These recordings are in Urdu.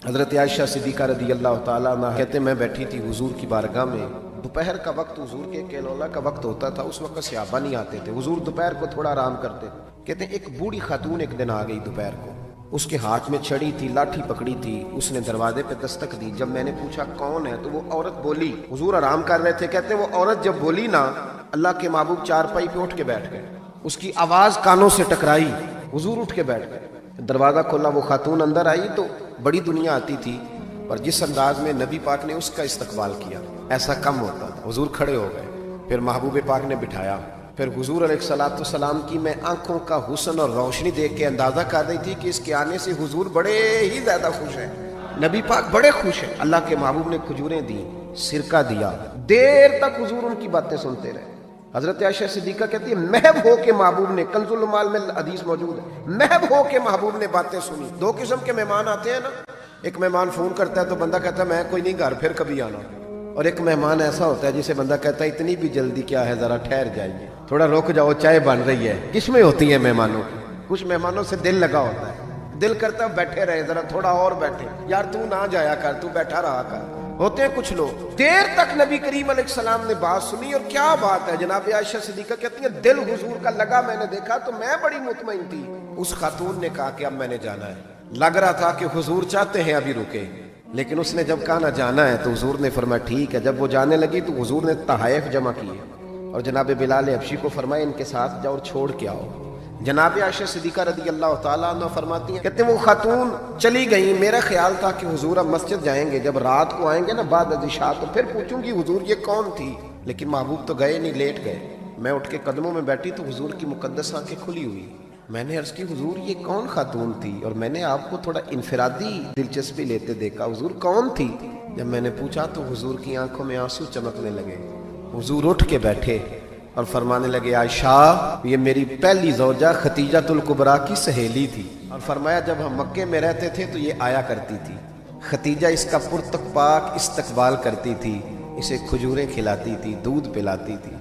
حضرت عائشہ صدیقہ رضی اللہ تعالیٰ عنہ کہتے میں بیٹھی تھی حضور کی بارگاہ میں، دوپہر کا وقت حضور کے کیلولا کا وقت ہوتا تھا، اس وقت صحابہ نہیں آتے تھے، حضور دوپہر کو تھوڑا آرام کرتے تھے۔ کہتے ہیں ایک بوڑھی خاتون ایک دن آ گئی دوپہر کو، اس کے ہاتھ میں چھڑی تھی، لاٹھی پکڑی تھی، اس نے دروازے پہ دستک دی۔ جب میں نے پوچھا کون ہے تو وہ عورت بولی، حضور آرام کر رہے تھے، کہتے ہیں وہ عورت جب بولی نا، اللہ کے محبوب چارپائی پہ اٹھ کے بیٹھ گئے، اس کی آواز کانوں سے ٹکرائی، حضور اٹھ کے بیٹھ گئے۔ دروازہ کھولا، وہ خاتون اندر آئی تو بڑی دنیا آتی تھی، پر جس انداز میں نبی پاک نے اس کا استقبال کیا ایسا کم ہوتا تھا۔ حضور کھڑے ہو گئے، پھر محبوب پاک نے بٹھایا، پھر حضور علیہ السلام کی میں آنکھوں کا حسن اور روشنی دیکھ کے اندازہ کر رہی تھی کہ اس کے آنے سے حضور بڑے ہی زیادہ خوش ہیں، نبی پاک بڑے خوش ہیں۔ اللہ کے محبوب نے کھجوریں دی، سرکہ دیا، دیر تک حضور ان کی باتیں سنتے رہے۔ حضرت عائشہ صدیقہ کہتی ہے محب ہو کے محبوب نے، کنز المال میں حدیث موجود ہے، محب ہو کے محبوب نے باتیں سنی۔ دو قسم کے مہمان آتے ہیں نا، ایک مہمان فون کرتا ہے تو بندہ کہتا ہے میں کوئی نہیں گھر، پھر کبھی آنا، اور ایک مہمان ایسا ہوتا ہے جسے بندہ کہتا ہے اتنی بھی جلدی کیا ہے، ذرا ٹھہر جائیے، تھوڑا رک جاؤ، چائے بن رہی ہے۔ کس میں ہوتی ہے مہمانوں کی؟ کچھ مہمانوں سے دل لگا ہوتا ہے، دل کرتا ہے بیٹھے رہے، ذرا تھوڑا اور بیٹھے، یار تو نہ جایا کر، تو بیٹھا رہا کر۔ ہوتے ہیں کچھ لوگ، دیر تک نبی کریم علیہ السلام نے بات سنی، اور کیا بات ہے، جناب عائشہ صدیقہ کہتی ہیں دل حضور کا لگا، میں نے دیکھا تو میں بڑی مطمئن تھی۔ اس خاتون نے کہا کہ اب میں نے جانا ہے، لگ رہا تھا کہ حضور چاہتے ہیں ابھی رکے، لیکن اس نے جب کہا نہ جانا ہے تو حضور نے فرمایا ٹھیک ہے۔ جب وہ جانے لگی تو حضور نے تحائف جمع کیے اور جناب بلال حبشی کو فرمایا ان کے ساتھ جاؤ اور چھوڑ کے آؤ۔ جناب عائشہ صدیقہ رضی اللہ تعالیٰ عنہ فرماتی ہیں، کہتے ہیں وہ خاتون چلی گئی، میرا خیال تھا کہ حضور اب مسجد جائیں گے، جب رات کو آئیں گے نا بعد از عشاء تو پھر پوچھوں گی حضور یہ کون تھی، لیکن محبوب تو گئے نہیں، لیٹ گئے۔ میں اٹھ کے قدموں میں بیٹھی تو حضور کی مقدس آنکھیں کھلی ہوئی، میں نے عرض کی حضور یہ کون خاتون تھی، اور میں نے آپ کو تھوڑا انفرادی دلچسپی لیتے دیکھا، حضور کون تھی؟ جب میں نے پوچھا تو حضور کی آنکھوں میں آنسو چمکنے لگے، حضور اٹھ کے بیٹھے اور فرمانے لگے عائشہ یہ میری پہلی زوجہ ختیجہ الکبریٰ کی سہیلی تھی، اور فرمایا جب ہم مکے میں رہتے تھے تو یہ آیا کرتی تھی، ختیجہ اس کا پرتک پاک استقبال کرتی تھی، اسے کھجوریں کھلاتی تھی، دودھ پلاتی تھی،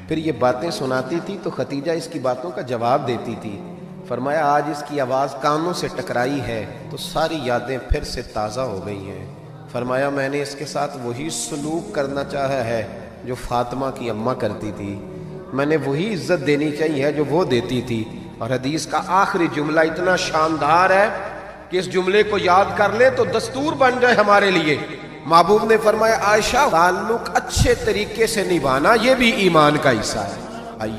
پھر یہ باتیں سناتی تھی تو ختیجہ اس کی باتوں کا جواب دیتی تھی۔ فرمایا آج اس کی آواز کانوں سے ٹکرائی ہے تو ساری یادیں پھر سے تازہ ہو گئی ہیں۔ فرمایا میں نے اس کے ساتھ وہی سلوک کرنا چاہا ہے جو فاطمہ کی اماں کرتی تھی، میں نے وہی عزت دینی چاہیے جو وہ دیتی تھی۔ اور حدیث کا آخری جملہ اتنا شاندار ہے کہ اس جملے کو یاد کر لے تو دستور بن جائے ہمارے لیے۔ محبوب نے فرمایا عائشہ تعلق اچھے طریقے سے نبھانا یہ بھی ایمان کا حصہ ہے۔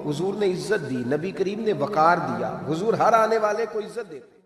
حضور نے عزت دی، نبی کریم نے وقار دیا، حضور ہر آنے والے کو عزت دیتے۔